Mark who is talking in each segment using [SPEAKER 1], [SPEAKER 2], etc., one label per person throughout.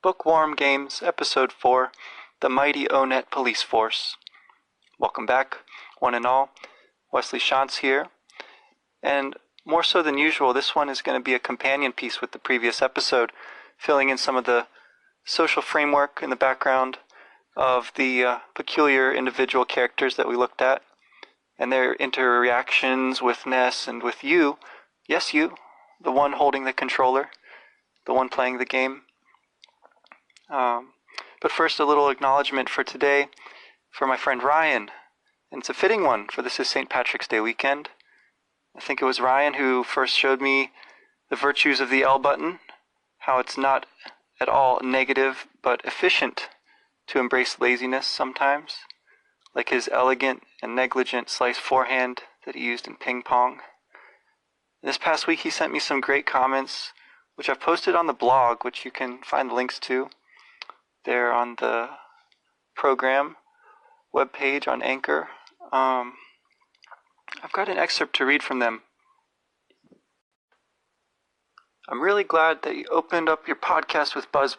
[SPEAKER 1] Bookwarm Games, Episode 4, The Mighty Onett Police Force. Welcome back, one and all. Wesley Shantz here. And more so than usual, this one is going to be a companion piece with the previous episode, filling in some of the social framework in the background of the peculiar individual characters that we looked at, and their interactions with Ness and with you. Yes, you, the one holding the controller, the one playing the game. But first, a little acknowledgement for today for my friend Ryan. And it's a fitting one, for this is St. Patrick's Day weekend. I think it was Ryan who first showed me the virtues of the L button, how it's not at all negative but efficient to embrace laziness sometimes, like his elegant and negligent slice forehand that he used in ping pong. This past week he sent me some great comments, which I've posted on the blog, which you can find links to there on the program webpage on Anchor. I've got an excerpt to read from them. I'm really glad that you opened up your podcast with Buzz.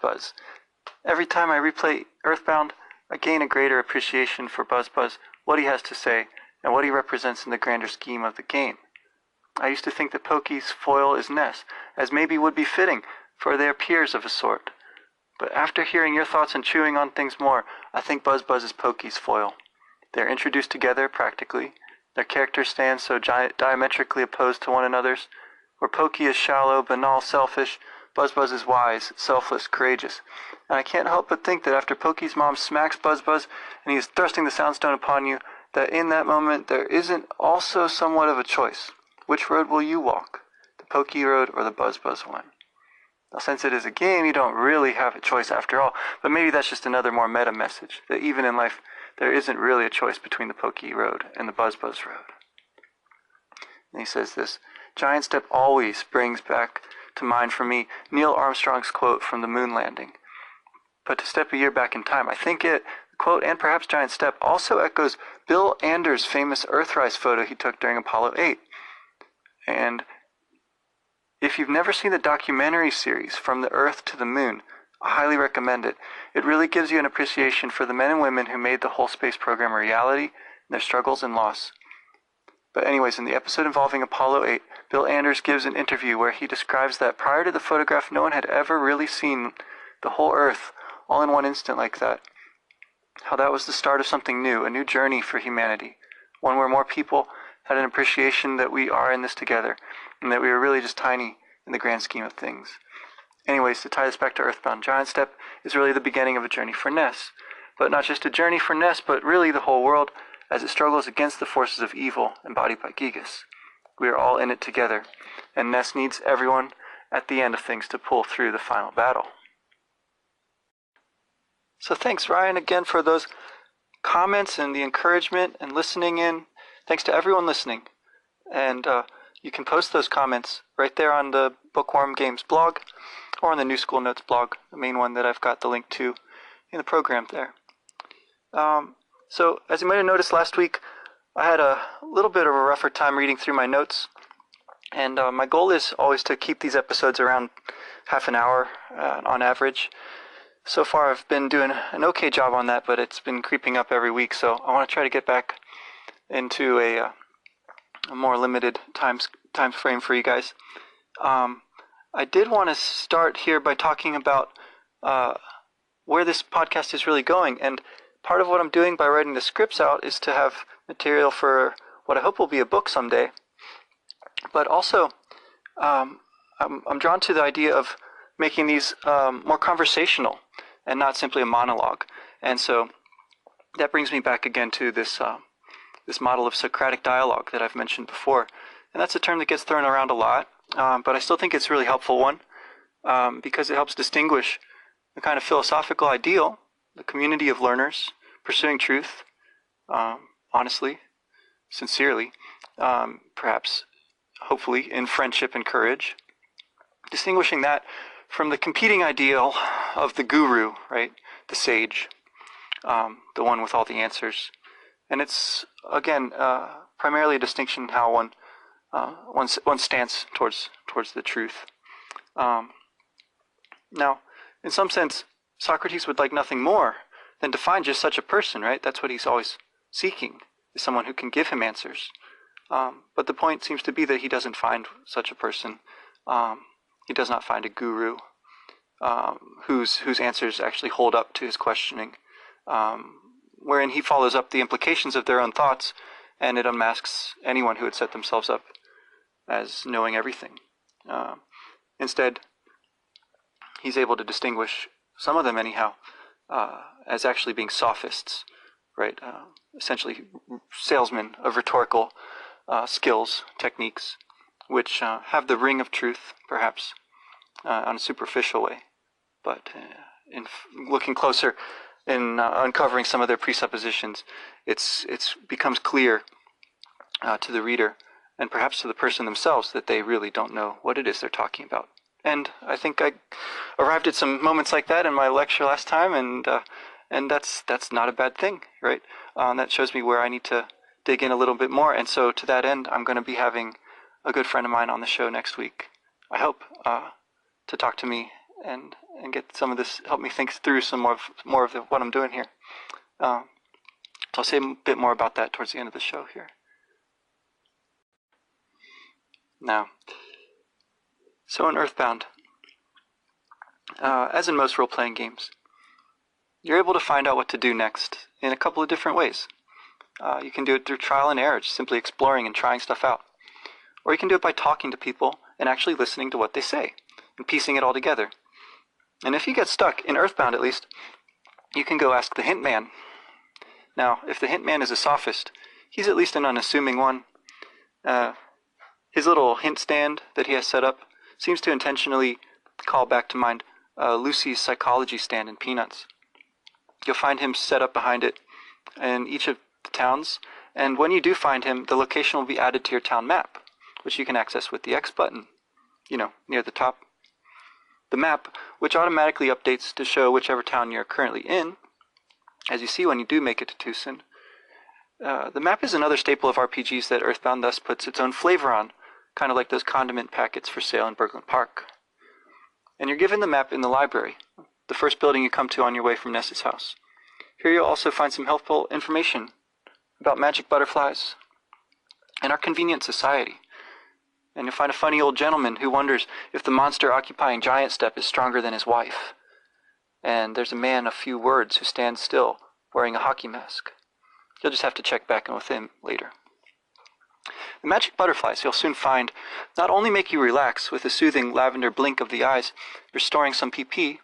[SPEAKER 1] Every time I replay Earthbound, I gain a greater appreciation for Buzz, what he has to say, and what he represents in the grander scheme of the game. I used to think that Pokey's foil is Ness, as maybe would be fitting, for they are peers of a sort. But after hearing your thoughts and chewing on things more, I think Buzz is Pokey's foil. They are introduced together, practically. Their characters stand so diametrically opposed to one another's. Where Pokey is shallow, banal, selfish, Buzz is wise, selfless, courageous. And I can't help but think that after Pokey's mom smacks Buzz and he is thrusting the soundstone upon you, that in that moment there isn't also somewhat of a choice. Which road will you walk? The Pokey road or the Buzz one? Now, since it is a game, you don't really have a choice after all, but maybe that's just another more meta message, that even in life, there isn't really a choice between the Pokey road and the Buzz road. And he says this, Giant Step always brings back to mind for me Neil Armstrong's quote from the moon landing. But to step a year back in time, I think the quote, and perhaps Giant Step, also echoes Bill Anders' famous Earthrise photo he took during Apollo 8. And if you've never seen the documentary series From the Earth to the Moon, I highly recommend it. It really gives you an appreciation for the men and women who made the whole space program a reality, and their struggles and loss. But anyways, in the episode involving Apollo 8, Bill Anders gives an interview where he describes that prior to the photograph, no one had ever really seen the whole Earth all in one instant like that. How that was the start of something new, a new journey for humanity, one where more people had an appreciation that we are in this together, and that we are really just tiny in the grand scheme of things. Anyways, to tie this back to Earthbound, Giant Step is really the beginning of a journey for Ness. But not just a journey for Ness, but really the whole world as it struggles against the forces of evil embodied by Gigas. We are all in it together, and Ness needs everyone at the end of things to pull through the final battle. So thanks, Ryan, again for those comments and the encouragement and listening in. Thanks to everyone listening. And you can post those comments right there on the Bookworm Games blog or on the New School Notes blog, the main one that I've got the link to in the program there. So as you might have noticed last week, I had a little bit of a rougher time reading through my notes. And my goal is always to keep these episodes around half an hour on average. So far I've been doing an okay job on that, but it's been creeping up every week. So I want to try to get back into a more limited time frame for you guys. I did want to start here by talking about where this podcast is really going. And part of what I'm doing by writing the scripts out is to have material for what I hope will be a book someday. But also, I'm drawn to the idea of making these more conversational and not simply a monologue. And so that brings me back again to this model of Socratic dialogue that I've mentioned before. And that's a term that gets thrown around a lot, but I still think it's a really helpful one because it helps distinguish the kind of philosophical ideal, the community of learners pursuing truth, honestly, sincerely, perhaps, hopefully, in friendship and courage, distinguishing that from the competing ideal of the guru, right, the sage, the one with all the answers. And it's, again, primarily a distinction in how one stance towards the truth. Now, in some sense, Socrates would like nothing more than to find just such a person, right? That's what he's always seeking, is someone who can give him answers. But the point seems to be that he doesn't find such a person. He does not find a guru whose answers actually hold up to his questioning, wherein he follows up the implications of their own thoughts, and it unmasks anyone who had set themselves up as knowing everything. Instead, he's able to distinguish some of them anyhow as actually being sophists, right? Essentially salesmen of rhetorical skills, techniques, which have the ring of truth, perhaps, on a superficial way. But in looking closer, in uncovering some of their presuppositions, it's becomes clear to the reader, and perhaps to the person themselves, that they really don't know what it is they're talking about. And I think I arrived at some moments like that in my lecture last time, and that's not a bad thing, right? That shows me where I need to dig in a little bit more. And so to that end, I'm going to be having a good friend of mine on the show next week, I hope, to talk to me and get some of this, help me think through some more of what I'm doing here. So I'll say a bit more about that towards the end of the show here. Now, so in Earthbound, as in most role-playing games, you're able to find out what to do next in a couple of different ways. You can do it through trial and error, just simply exploring and trying stuff out. Or you can do it by talking to people and actually listening to what they say and piecing it all together. And if you get stuck, in Earthbound at least, you can go ask the hint man. Now, if the hint man is a sophist, he's at least an unassuming one. His little hint stand that he has set up seems to intentionally call back to mind Lucy's psychology stand in Peanuts. You'll find him set up behind it in each of the towns, and when you do find him, the location will be added to your town map, which you can access with the X button, near the top. The map, which automatically updates to show whichever town you're currently in, as you see when you do make it to Tucson. The map is another staple of RPGs that Earthbound thus puts its own flavor on, kind of like those condiment packets for sale in Berglund Park. And you're given the map in the library, the first building you come to on your way from Ness's house. Here you'll also find some helpful information about magic butterflies and our convenient society. And you'll find a funny old gentleman who wonders if the monster occupying Giant Step is stronger than his wife. And there's a man of few words who stands still, wearing a hockey mask. You'll just have to check back in with him later. The magic butterflies you'll soon find not only make you relax with a soothing lavender blink of the eyes, restoring some PP,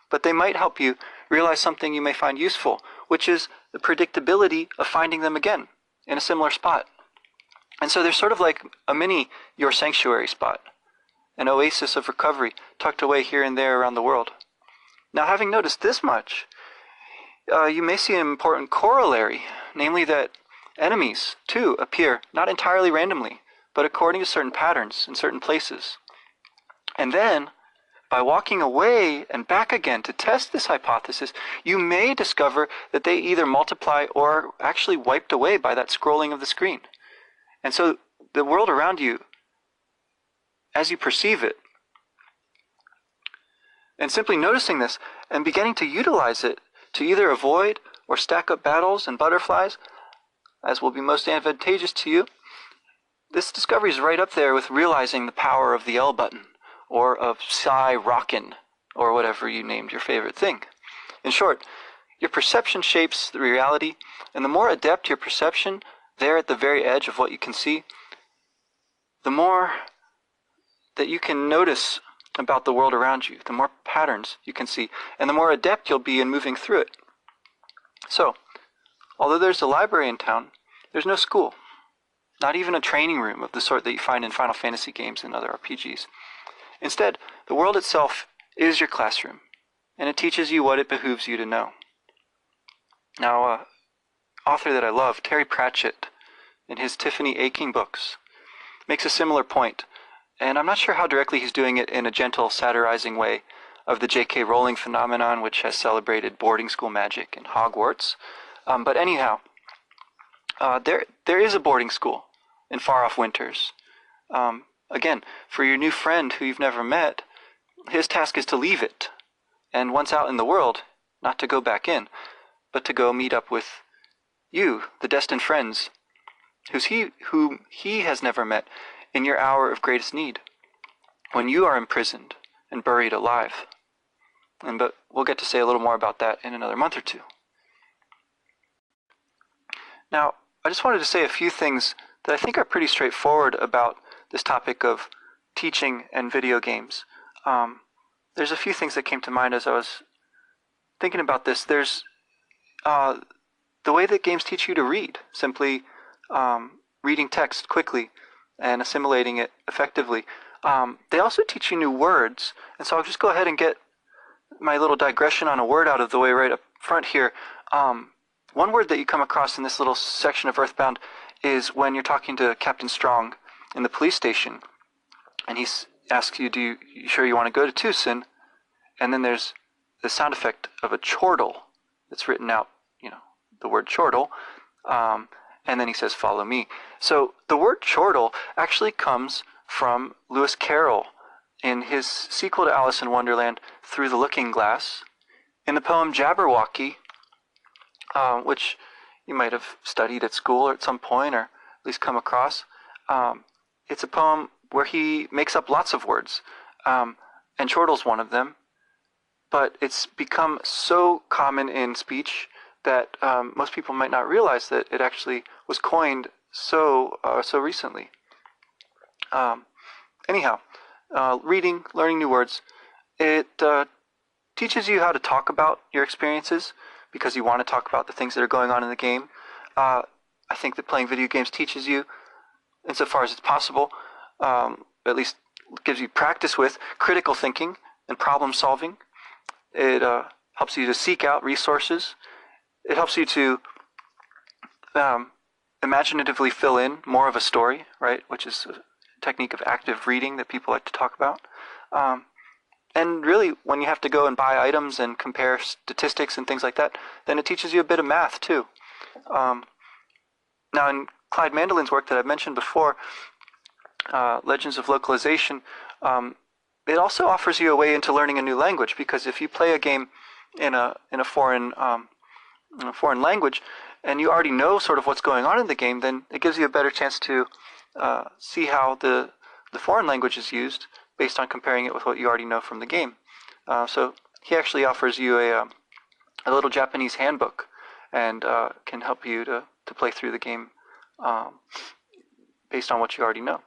[SPEAKER 1] but they might help you realize something you may find useful, which is the predictability of finding them again in a similar spot. And so they're sort of like a mini Your Sanctuary spot, an oasis of recovery tucked away here and there around the world. Now, having noticed this much, you may see an important corollary, namely that enemies, too, appear not entirely randomly, but according to certain patterns in certain places. And then, by walking away and back again to test this hypothesis, you may discover that they either multiply or are actually wiped away by that scrolling of the screen. And so the world around you, as you perceive it, and simply noticing this and beginning to utilize it to either avoid or stack up battles and butterflies, as will be most advantageous to you, this discovery is right up there with realizing the power of the L button, or of Psy Rockin', or whatever you named your favorite thing. In short, your perception shapes the reality, and the more adept your perception, there at the very edge of what you can see, the more that you can notice about the world around you, the more patterns you can see, and the more adept you'll be in moving through it. So, although there's a library in town, there's no school, not even a training room of the sort that you find in Final Fantasy games and other RPGs. Instead, the world itself is your classroom, and it teaches you what it behooves you to know. Now, author that I love, Terry Pratchett, in his Tiffany Aching books, makes a similar point, and I'm not sure how directly he's doing it in a gentle, satirizing way of the J.K. Rowling phenomenon, which has celebrated boarding school magic and Hogwarts. But anyhow, there is a boarding school in Far-Off Winters. Again, for your new friend who you've never met, his task is to leave it, And once out in the world, not to go back in, but to go meet up with you, the destined friends, whom he has never met in your hour of greatest need, when you are imprisoned and buried alive. But we'll get to say a little more about that in another month or two. Now, I just wanted to say a few things that I think are pretty straightforward about this topic of teaching and video games. There's a few things that came to mind as I was thinking about this. There's the way that games teach you to read, simply reading text quickly and assimilating it effectively. They also teach you new words, and so I'll just go ahead and get my little digression on a word out of the way right up front here. One word that you come across in this little section of Earthbound is when you're talking to Captain Strong in the police station, and he asks you, you sure you want to go to Tucson? And then there's the sound effect of a chortle that's written out, the word chortle, and then he says, follow me. So the word chortle actually comes from Lewis Carroll in his sequel to Alice in Wonderland, Through the Looking Glass, in the poem Jabberwocky, which you might have studied at school or at some point, or at least come across. It's a poem where he makes up lots of words, and chortle's one of them, but it's become so common in speech that most people might not realize that it actually was coined so recently. Anyhow, reading, learning new words, it teaches you how to talk about your experiences because you want to talk about the things that are going on in the game. I think that playing video games teaches you, insofar as it's possible, at least gives you practice with critical thinking and problem solving. It helps you to seek out resources. It helps you to imaginatively fill in more of a story, right? Which is a technique of active reading that people like to talk about. And really, when you have to go and buy items and compare statistics and things like that, then it teaches you a bit of math too. Now, in Clyde Mandelin's work that I've mentioned before, Legends of Localization, it also offers you a way into learning a new language, because if you play a game in a foreign language and you already know sort of what's going on in the game, then it gives you a better chance to see how the foreign language is used based on comparing it with what you already know from the game. So he actually offers you a little Japanese handbook and can help you to play through the game based on what you already know.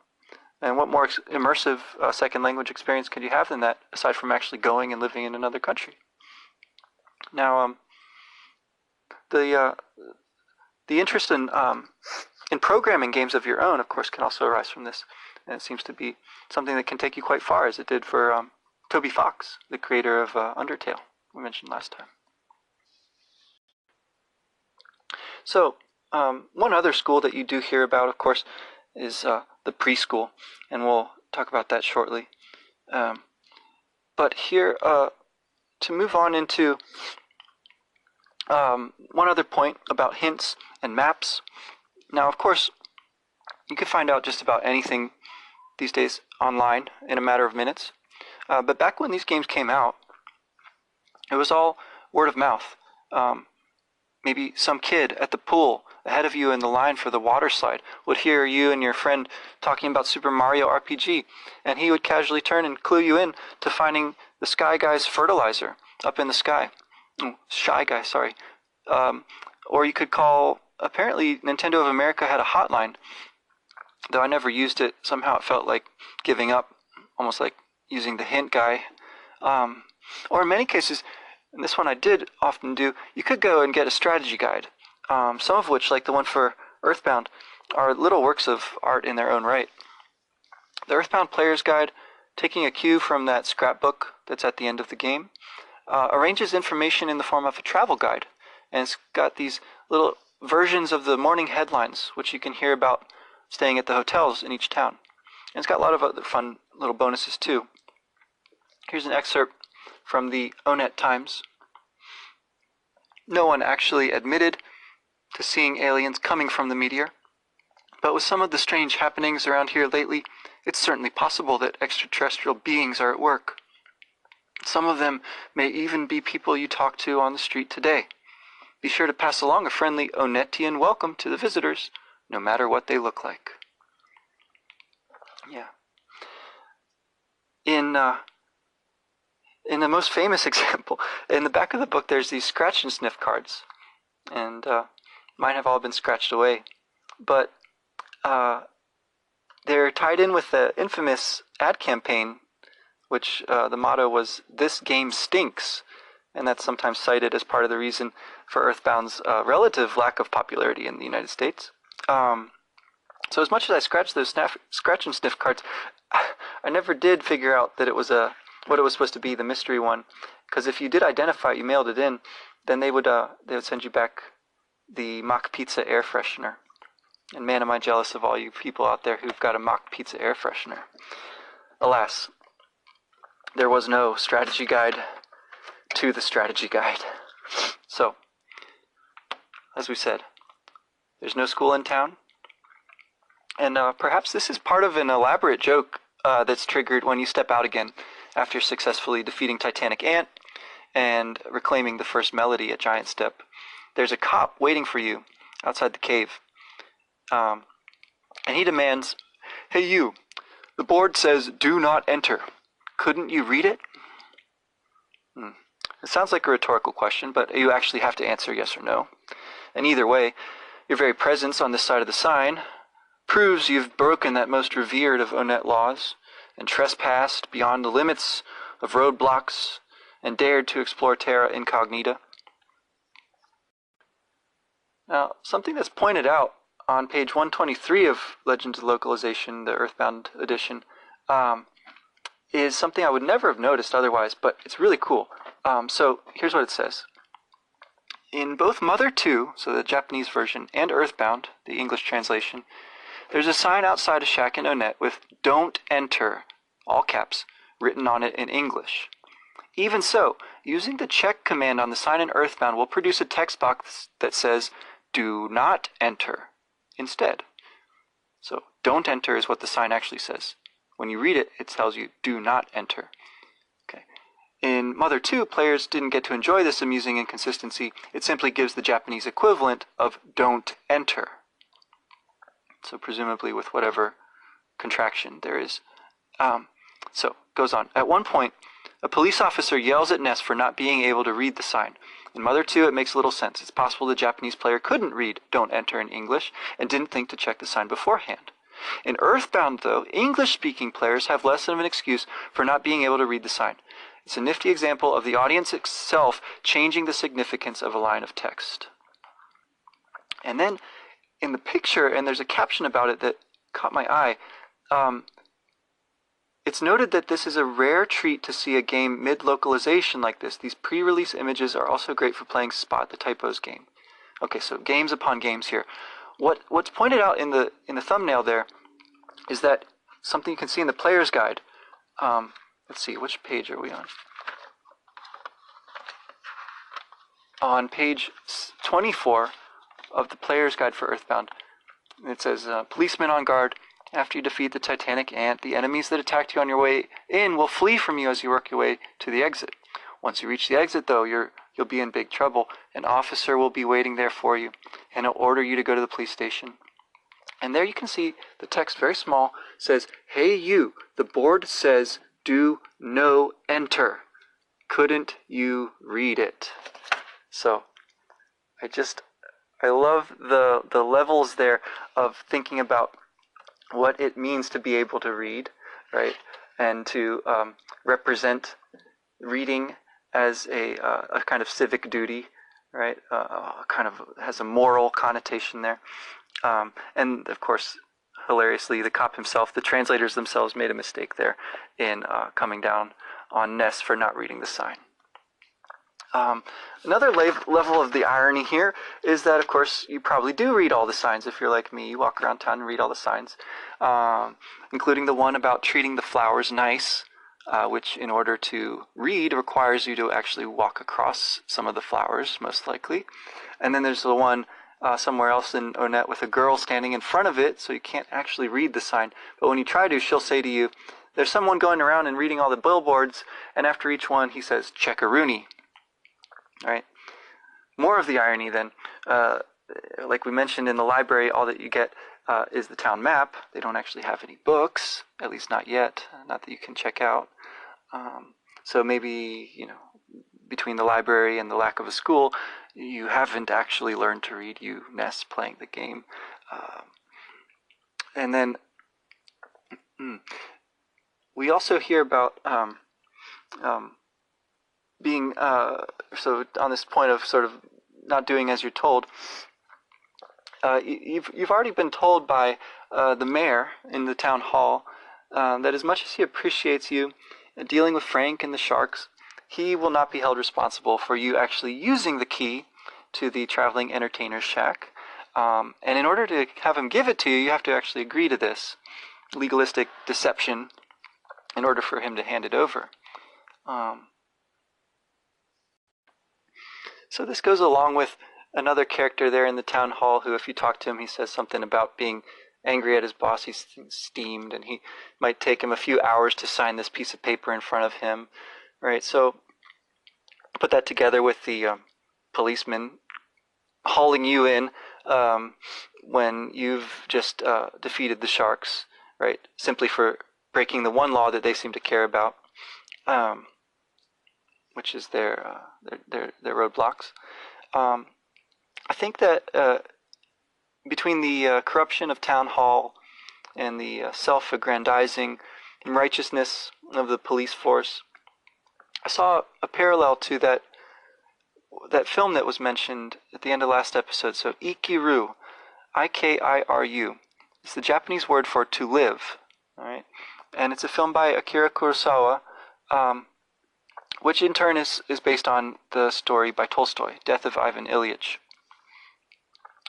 [SPEAKER 1] And what more immersive second language experience could you have than that, aside from actually going and living in another country? Now, the interest in programming games of your own, of course, can also arise from this. And it seems to be something that can take you quite far, as it did for Toby Fox, the creator of Undertale, we mentioned last time. So, one other school that you do hear about, of course, is the preschool, and we'll talk about that shortly. But here, to move on into one other point about hints and maps. Now, of course, you can find out just about anything these days online in a matter of minutes. But back when these games came out, it was all word of mouth. Maybe some kid at the pool ahead of you in the line for the water slide would hear you and your friend talking about Super Mario RPG, and he would casually turn and clue you in to finding the Sky Guy's fertilizer up in the sky. Shy Guy, sorry. Or you could call, apparently Nintendo of America had a hotline, though I never used it. Somehow it felt like giving up, almost like using the hint guy. Or in many cases, and this one I did often do, you could go and get a strategy guide, some of which, like the one for Earthbound, are little works of art in their own right. The Earthbound Player's Guide, taking a cue from that scrapbook that's at the end of the game, arranges information in the form of a travel guide, and it's got these little versions of the morning headlines, which you can hear about staying at the hotels in each town. And it's got a lot of other fun little bonuses too. Here's an excerpt from the Onett Times. No one actually admitted to seeing aliens coming from the meteor, but with some of the strange happenings around here lately, it's certainly possible that extraterrestrial beings are at work. Some of them may even be people you talk to on the street today. Be sure to pass along a friendly Onettian welcome to the visitors, no matter what they look like. Yeah. In the most famous example, in the back of the book, there's these scratch and sniff cards, and mine have all been scratched away, but they're tied in with the infamous ad campaign, which the motto was, "This game stinks," and that's sometimes cited as part of the reason for Earthbound's relative lack of popularity in the United States. So as much as I scratched those scratch and sniff cards, I never did figure out that it was what it was supposed to be, the mystery one. Because if you did identify it, you mailed it in, then they would send you back the mock pizza air freshener. And man, am I jealous of all you people out there who've got a mock pizza air freshener. Alas, there was no strategy guide to the strategy guide. So, as we said, there's no school in town. And perhaps this is part of an elaborate joke that's triggered when you step out again after successfully defeating Titanic Ant and reclaiming the first melody at Giant Step. There's a cop waiting for you outside the cave. And he demands, "Hey you, the board says do not enter. Couldn't you read it?" It sounds like a rhetorical question, but you actually have to answer yes or no. And either way, your very presence on this side of the sign proves you've broken that most revered of Onett laws and trespassed beyond the limits of roadblocks and dared to explore terra incognita. Now, something that's pointed out on page 123 of Legends of Localization, the Earthbound edition, is something I would never have noticed otherwise, but it's really cool. So here's what it says. In both Mother 2, so the Japanese version, and Earthbound, the English translation, there's a sign outside a shack in Onett with "Don't Enter," all caps, written on it in English. Even so, using the check command on the sign in Earthbound will produce a text box that says "Do not enter" instead. So, "Don't enter" is what the sign actually says. When you read it, it tells you "Do not enter." Okay. In Mother 2, players didn't get to enjoy this amusing inconsistency. It simply gives the Japanese equivalent of "Don't enter." So presumably with whatever contraction there is. So, goes on. At one point, a police officer yells at Ness for not being able to read the sign. In Mother 2, it makes little sense. It's possible the Japanese player couldn't read "Don't enter" in English and didn't think to check the sign beforehand. In Earthbound, though, English-speaking players have less of an excuse for not being able to read the sign. It's a nifty example of the audience itself changing the significance of a line of text. And then, in the picture, and there's a caption about it that caught my eye, it's noted that this is a rare treat to see a game mid-localization like this. These pre-release images are also great for playing Spot the Typos game. Okay, so games upon games here. What's pointed out in the thumbnail there is that something you can see in the player's guide. Let's see, which page are we on? On page 24 of the player's guide for Earthbound, it says, "Policemen on guard. After you defeat the Titanic Ant, the enemies that attacked you on your way in will flee from you as you work your way to the exit. Once you reach the exit, though, you'll be in big trouble. An officer will be waiting there for you, and he'll order you to go to the police station." And there you can see the text, very small, says, "Hey you, the board says do no enter. Couldn't you read it?" So, I love the levels there of thinking about what it means to be able to read, right? And to represent reading as a kind of civic duty, right? Kind of has a moral connotation there. And of course, hilariously, the cop himself, the translators themselves made a mistake there in coming down on Ness for not reading the sign. Another level of the irony here is that, of course, you probably do read all the signs. If you're like me, you walk around town and read all the signs, including the one about treating the flowers nice, which in order to read requires you to actually walk across some of the flowers, most likely. And then there's the one somewhere else in Onett with a girl standing in front of it, so you can't actually read the sign. But when you try to, she'll say to you, there's someone going around and reading all the billboards, and after each one he says, "Check-a-rooney." Right? More of the irony then, like we mentioned in the library, all that you get is the town map. They don't actually have any books, at least not yet, not that you can check out. So maybe, between the library and the lack of a school, you haven't actually learned to read, you Ness playing the game. And then we also hear about being, so on this point of sort of not doing as you're told, you've already been told by the mayor in the town hall that as much as he appreciates you dealing with Frank and the sharks, he will not be held responsible for you actually using the key to the traveling entertainer's shack. And in order to have him give it to you, you have to actually agree to this legalistic deception in order for him to hand it over. So this goes along with another character there in the town hall who, if you talk to him, he says something about being angry at his boss. He's steamed, and he might take him a few hours to sign this piece of paper in front of him. Right? So put that together with the policeman hauling you in when you've just defeated the sharks, right? Simply for breaking the one law that they seem to care about, which is their roadblocks. I think that between the corruption of town hall and the self-aggrandizing and righteousness of the police force, I saw a parallel to that film that was mentioned at the end of last episode. So Ikiru, Ikiru, it's the Japanese word for to live. All right, and it's a film by Akira Kurosawa, which in turn is based on the story by Tolstoy, Death of Ivan Ilych.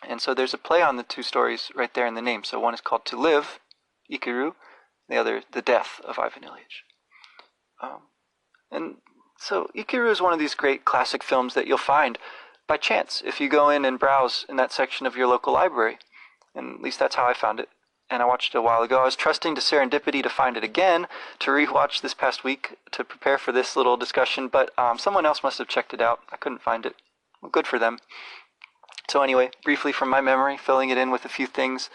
[SPEAKER 1] And so there's a play on the two stories right there in the name. So one is called To Live, Ikiru, the other, The Death of Ivan Ilych. And so Ikiru is one of these great classic films that you'll find by chance if you go in and browse in that section of your local library. And at least that's how I found it. And I watched it a while ago. I was trusting to serendipity to find it again, to rewatch this past week to prepare for this little discussion, but someone else must have checked it out. I couldn't find it. Well, good for them. So anyway, briefly from my memory, filling it in with a few things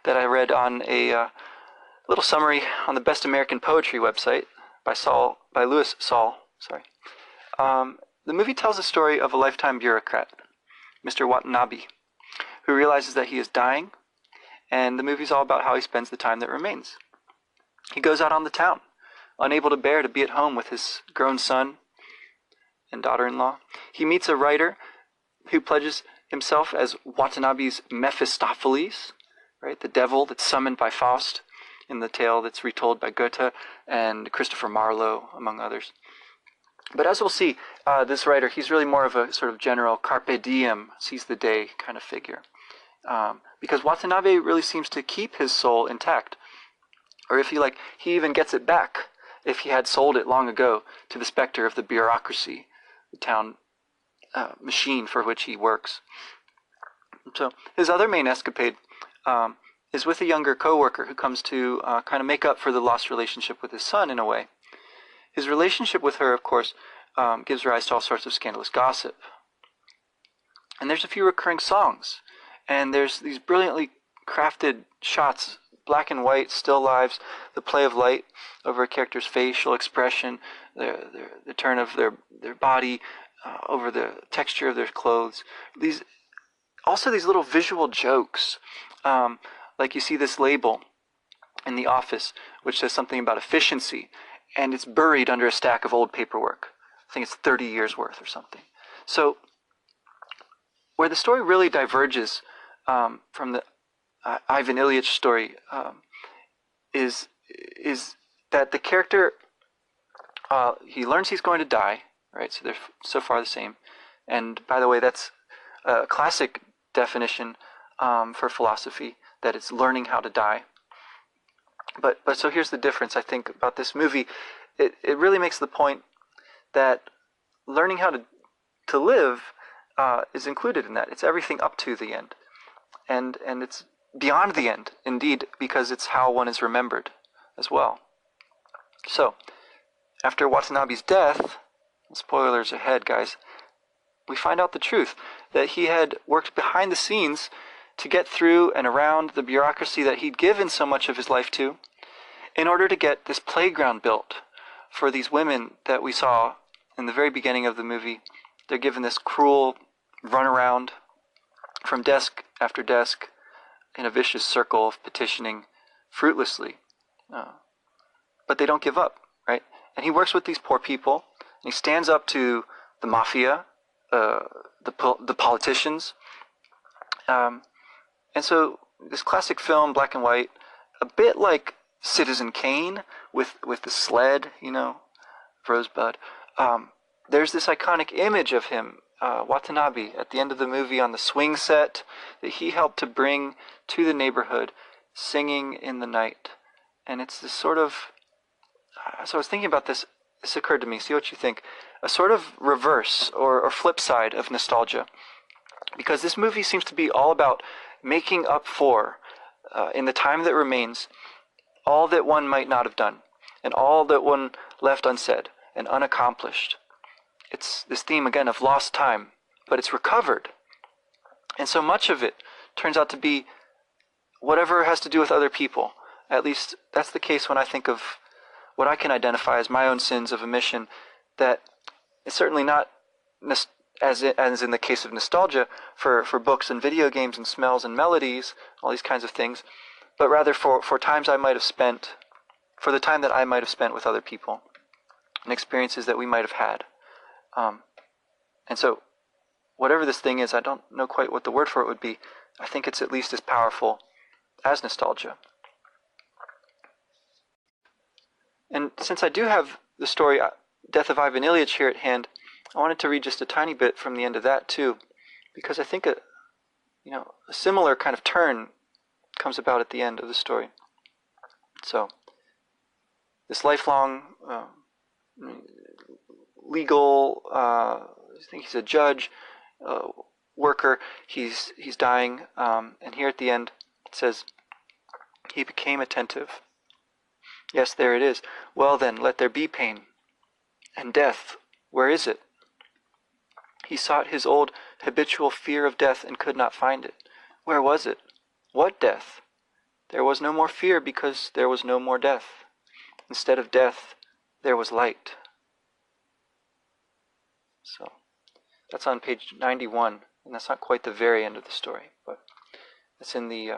[SPEAKER 1] that I read on a little summary on the Best American Poetry website by Louis Saul. The movie tells the story of a lifetime bureaucrat, Mr. Watanabe, who realizes that he is dying, and the movie's all about how he spends the time that remains. He goes out on the town, unable to bear to be at home with his grown son and daughter-in-law. He meets a writer who pledges himself as Watanabe's Mephistopheles, right, the devil that's summoned by Faust in the tale that's retold by Goethe and Christopher Marlowe, among others. But as we'll see, this writer, he's really more of a sort of general carpe diem, seize the day kind of figure. Because Watanabe really seems to keep his soul intact. Or if you like, he even gets it back if he had sold it long ago to the specter of the bureaucracy, the town machine for which he works. So his other main escapade is with a younger co-worker who comes to kind of make up for the lost relationship with his son in a way. His relationship with her, of course, gives rise to all sorts of scandalous gossip. And there's a few recurring songs. And there's these brilliantly crafted shots, black and white, still lives, the play of light over a character's facial expression, the turn of their body, over the texture of their clothes. These little visual jokes, like you see this label in the office, which says something about efficiency, and it's buried under a stack of old paperwork. I think it's 30 years worth or something. So where the story really diverges from the Ivan Ilych story is that the character, he learns he's going to die, right? So they're so far the same. And by the way, that's a classic definition for philosophy, that it's learning how to die. But so here's the difference, I think, about this movie. It really makes the point that learning how to live is included in that. It's everything up to the end. And it's beyond the end, indeed, because it's how one is remembered as well. So, after Watanabe's death, spoilers ahead, guys, we find out the truth, that he had worked behind the scenes to get through and around the bureaucracy that he'd given so much of his life to, in order to get this playground built for these women that we saw in the very beginning of the movie. They're given this cruel runaround from desk after desk in a vicious circle of petitioning fruitlessly. But they don't give up, right? And he works with these poor people, and he stands up to the mafia, the politicians. And so this classic film, black and white, a bit like Citizen Kane with the sled, Rosebud. There's this iconic image of him, Watanabe, at the end of the movie on the swing set that he helped to bring to the neighborhood, singing in the night. And it's this sort of, so I was thinking about this occurred to me, see what you think, a sort of reverse or flip side of nostalgia. Because this movie seems to be all about making up for, in the time that remains, all that one might not have done, and all that one left unsaid and unaccomplished. It's this theme, again, of lost time, but it's recovered. And so much of it turns out to be whatever has to do with other people. At least that's the case when I think of what I can identify as my own sins of omission, that it's certainly not, as in the case of nostalgia, for books and video games and smells and melodies, all these kinds of things, but rather for times I might have spent, for the time that I might have spent with other people, and experiences that we might have had. And so, whatever this thing is, I don't know quite what the word for it would be. I think it's at least as powerful as nostalgia. And since I do have the story, Death of Ivan Ilych, here at hand, I wanted to read just a tiny bit from the end of that too, because I think a similar kind of turn comes about at the end of the story. So, this lifelong legal, I think he's a judge, worker, he's dying, and here at the end it says, he became attentive. Yes, there it is. Well then, let there be pain. And death, where is it? He sought his old habitual fear of death and could not find it. Where was it? What death? There was no more fear because there was no more death. Instead of death, there was light. So, that's on page 91, and that's not quite the very end of the story, but it's in the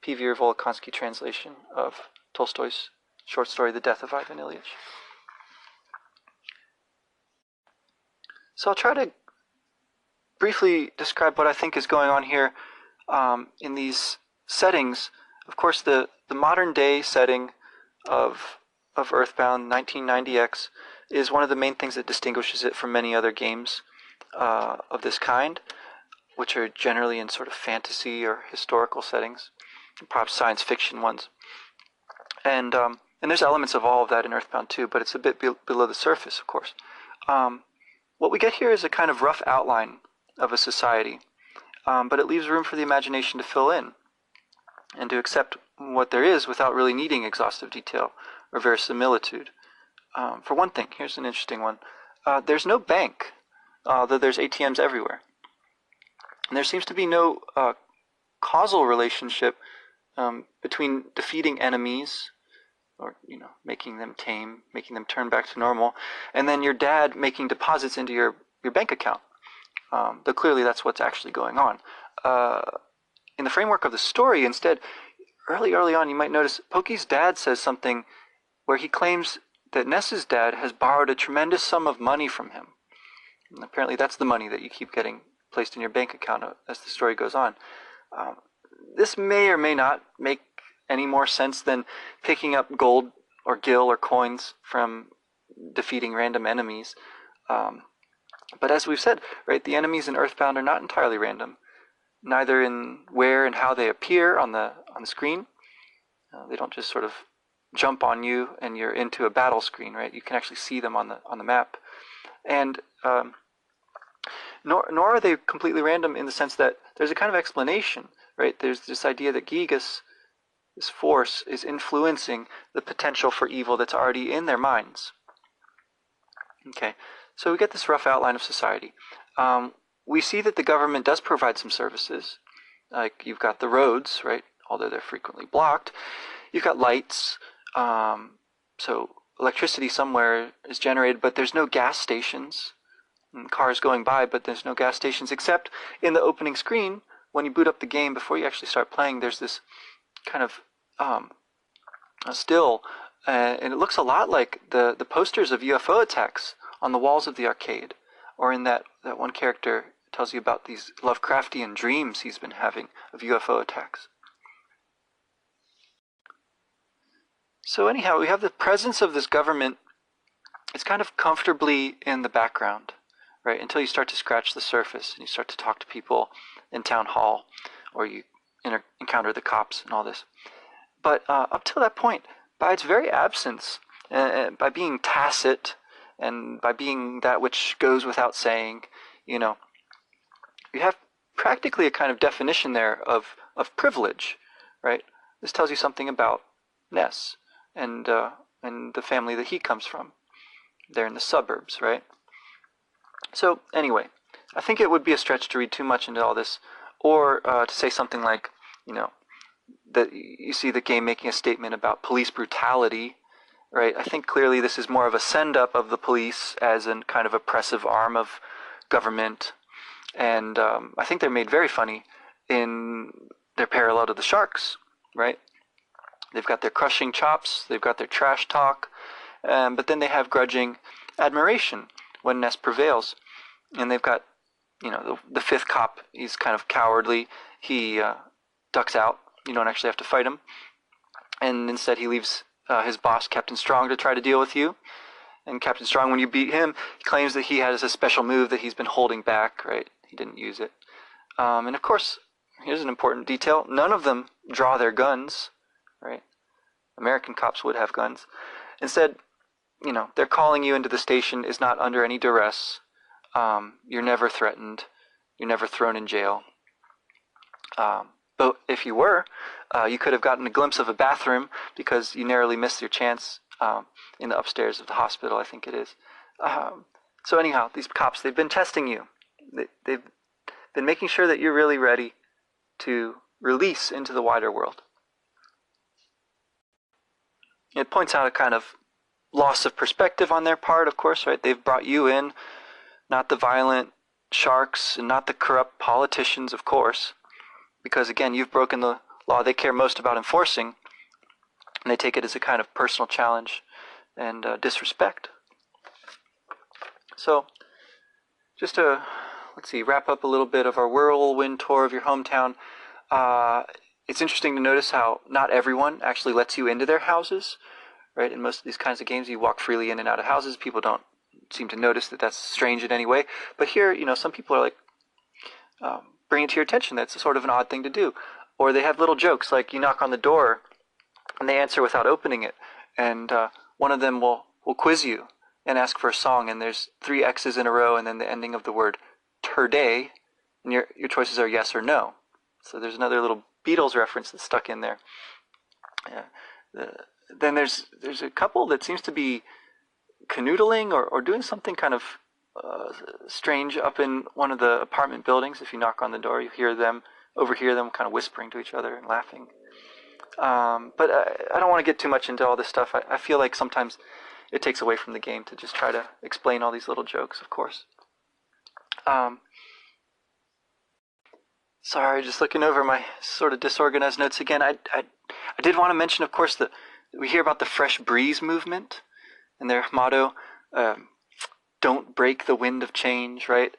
[SPEAKER 1] P.V. Volokonsky translation of Tolstoy's short story, The Death of Ivan Ilych. So I'll try to briefly describe what I think is going on here in these settings. Of course, the modern day setting of Earthbound 1990X is one of the main things that distinguishes it from many other games of this kind, which are generally in sort of fantasy or historical settings, and perhaps science fiction ones. And there's elements of all of that in Earthbound too, but it's a bit below the surface, of course. What we get here is a kind of rough outline of a society, but it leaves room for the imagination to fill in and to accept what there is without really needing exhaustive detail or verisimilitude. For one thing, here's an interesting one. There's no bank, though there's ATMs everywhere. And there seems to be no causal relationship between defeating enemies, or making them tame, making them turn back to normal, and then your dad making deposits into your bank account. Though clearly that's what's actually going on. In the framework of the story, instead, early on, you might notice Pokey's dad says something where he claims that Ness's dad has borrowed a tremendous sum of money from him. And apparently that's the money that you keep getting placed in your bank account as the story goes on. This may or may not make any more sense than picking up gold or gil or coins from defeating random enemies. But as we've said, right, the enemies in Earthbound are not entirely random, neither in where and how they appear on the screen. They don't just sort of jump on you and you're into a battle screen, right? You can actually see them on the map, and nor are they completely random in the sense that there's a kind of explanation, right? There's this idea that Gigas, this force is influencing the potential for evil that's already in their minds. Okay, so we get this rough outline of society. We see that the government does provide some services. Like you've got the roads, right? Although they're frequently blocked. You've got lights. So electricity somewhere is generated, but there's no gas stations. And cars going by, but there's no gas stations, except in the opening screen. When you boot up the game, before you actually start playing, there's this kind of a still, and it looks a lot like the posters of UFO attacks on the walls of the arcade, or in that one character tells you about these Lovecraftian dreams he's been having of UFO attacks. So anyhow, we have the presence of this government. It's kind of comfortably in the background, right, until you start to scratch the surface and you start to talk to people in town hall, or you encounter the cops and all this. But up till that point, by its very absence, by being tacit, and by being that which goes without saying, you have practically a kind of definition there of privilege, right? This tells you something about Ness and the family that he comes from. They're in the suburbs, right? So anyway, I think it would be a stretch to read too much into all this, or to say something like, that you see the game making a statement about police brutality, right? I think clearly this is more of a send-up of the police as a kind of oppressive arm of government, and I think they're made very funny in their parallel to the sharks, right? They've got their crushing chops, they've got their trash talk, but then they have grudging admiration when Ness prevails. And they've got, the fifth cop, he's kind of cowardly. He ducks out. You don't actually have to fight him. And instead he leaves his boss, Captain Strong, to try to deal with you. And Captain Strong, when you beat him, he claims that he has a special move that he's been holding back, right? He didn't use it. And of course, here's an important detail. None of them draw their guns, right? American cops would have guns. Instead, they're calling you into the station is not under any duress. You're never threatened. You're never thrown in jail. But if you were, you could have gotten a glimpse of a bathroom because you narrowly missed your chance in the upstairs of the hospital, I think it is. So anyhow, these cops, they've been testing you. They've been making sure that you're really ready to release into the wider world. It points out a kind of loss of perspective on their part, of course, right? They've brought you in, not the violent sharks and not the corrupt politicians, of course, because again, you've broken the law they care most about enforcing, and they take it as a kind of personal challenge and disrespect. So, just to, wrap up a little bit of our whirlwind tour of your hometown, it's interesting to notice how not everyone actually lets you into their houses, right? In most of these kinds of games, you walk freely in and out of houses. People don't seem to notice that that's strange in any way. But here, some people are like, bring it to your attention. That's sort of an odd thing to do. Or they have little jokes, like you knock on the door and they answer without opening it. And one of them will quiz you and ask for a song. And there's 3 X's in a row and then the ending of the word turday. And your choices are yes or no. So there's another little Beatles reference that's stuck in there. Then there's a couple that seems to be canoodling or doing something kind of strange up in one of the apartment buildings. If you knock on the door, you overhear them kind of whispering to each other and laughing. But I don't want to get too much into all this stuff. I feel like sometimes it takes away from the game to just try to explain all these little jokes, of course. Sorry, just looking over my sort of disorganized notes again. I did want to mention, of course, that we hear about the Fresh Breeze movement and their motto, don't break the wind of change, right?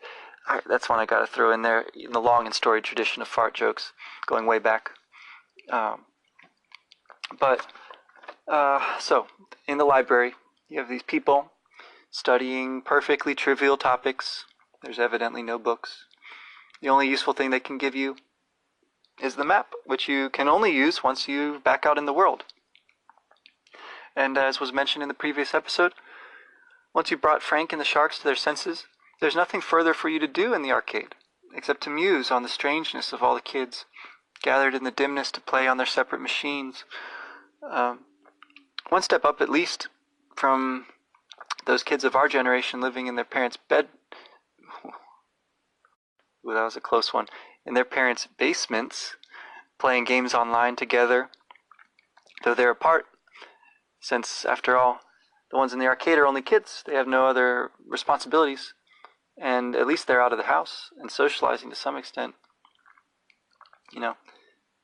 [SPEAKER 1] That's one I got to throw in there in the long and storied tradition of fart jokes going way back. So, in the library, you have these people studying perfectly trivial topics. There's evidently no books. The only useful thing they can give you is the map, which you can only use once you back out in the world. And as was mentioned in the previous episode, once you've brought Frank and the sharks to their senses, there's nothing further for you to do in the arcade, except to muse on the strangeness of all the kids gathered in the dimness to play on their separate machines. One step up, at least, from those kids of our generation living in their parents' bed. Ooh, that was a close one. In their parents' basements, playing games online together, though they're apart, since, after all, the ones in the arcade are only kids. They have no other responsibilities, and at least they're out of the house and socializing to some extent. You know,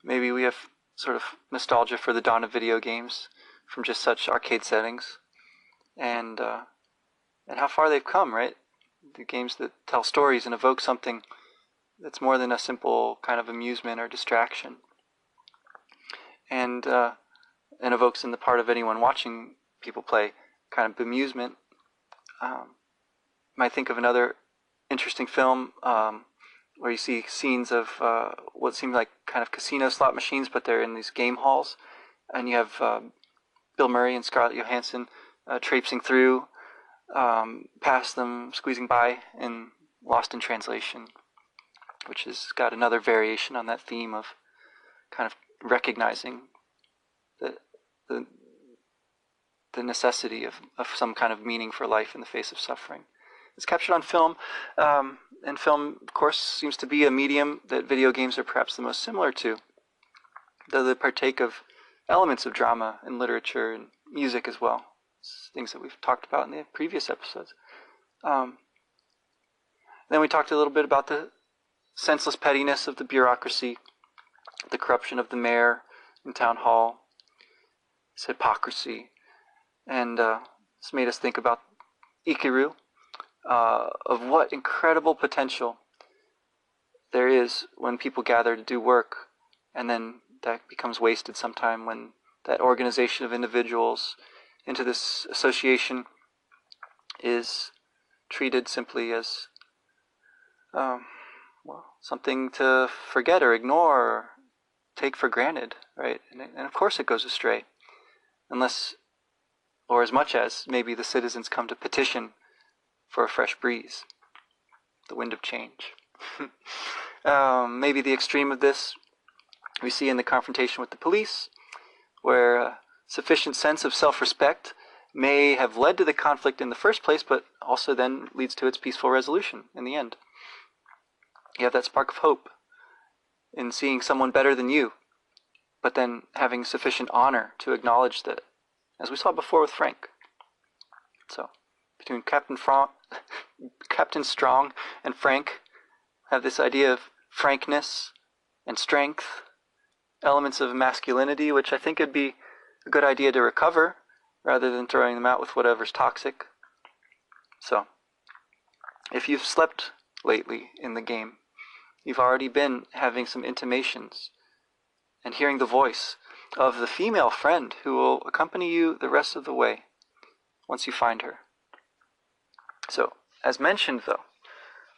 [SPEAKER 1] maybe we have sort of nostalgia for the dawn of video games from just such arcade settings, and how far they've come, right? The games that tell stories and evoke something that's more than a simple kind of amusement or distraction, and evokes in the part of anyone watching people play kind of bemusement. Might think of another interesting film where you see scenes of what seem like kind of casino slot machines, but they're in these game halls, and you have Bill Murray and Scarlett Johansson traipsing through, past them, squeezing by, and Lost in Translation, which has got another variation on that theme of kind of recognizing the necessity of some kind of meaning for life in the face of suffering. It's captured on film, and film, of course, seems to be a medium that video games are perhaps the most similar to, though they partake of elements of drama and literature and music as well. It's things that we've talked about in the previous episodes. Then we talked a little bit about the senseless pettiness of the bureaucracy, the corruption of the mayor in town hall, its hypocrisy, and it's made us think about Ikiru, of what incredible potential there is when people gather to do work, and then that becomes wasted sometime when that organization of individuals into this association is treated simply as something to forget or ignore or take for granted, right? And of course it goes astray, unless, or as much as, maybe the citizens come to petition for a fresh breeze, the wind of change. Maybe the extreme of this we see in the confrontation with the police, where a sufficient sense of self-respect may have led to the conflict in the first place, but also then leads to its peaceful resolution in the end. You have that spark of hope in seeing someone better than you, but then having sufficient honor to acknowledge that, as we saw before with Frank. So, between Captain Strong and Frank, have this idea of frankness and strength, elements of masculinity, which I think would be a good idea to recover, rather than throwing them out with whatever's toxic. So, if you've slept lately in the game, you've already been having some intimations and hearing the voice of the female friend who will accompany you the rest of the way once you find her. So, as mentioned though,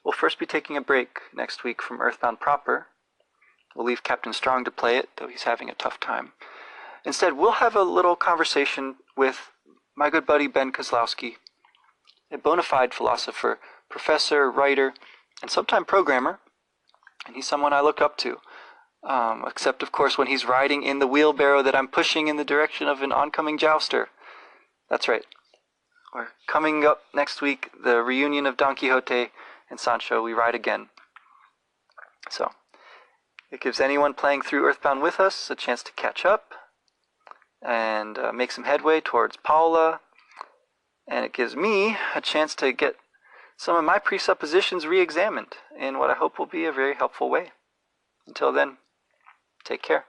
[SPEAKER 1] we'll first be taking a break next week from Earthbound proper. We'll leave Captain Strong to play it, though he's having a tough time. Instead, we'll have a little conversation with my good buddy Ben Kozlowski, a bona fide philosopher, professor, writer, and sometime programmer, and he's someone I look up to, except of course when he's riding in the wheelbarrow that I'm pushing in the direction of an oncoming jouster. That's right. We're coming up next week, the reunion of Don Quixote and Sancho. We ride again. So, it gives anyone playing through Earthbound with us a chance to catch up and make some headway towards Paula, and it gives me a chance to get some of my presuppositions re-examined in what I hope will be a very helpful way. Until then, take care.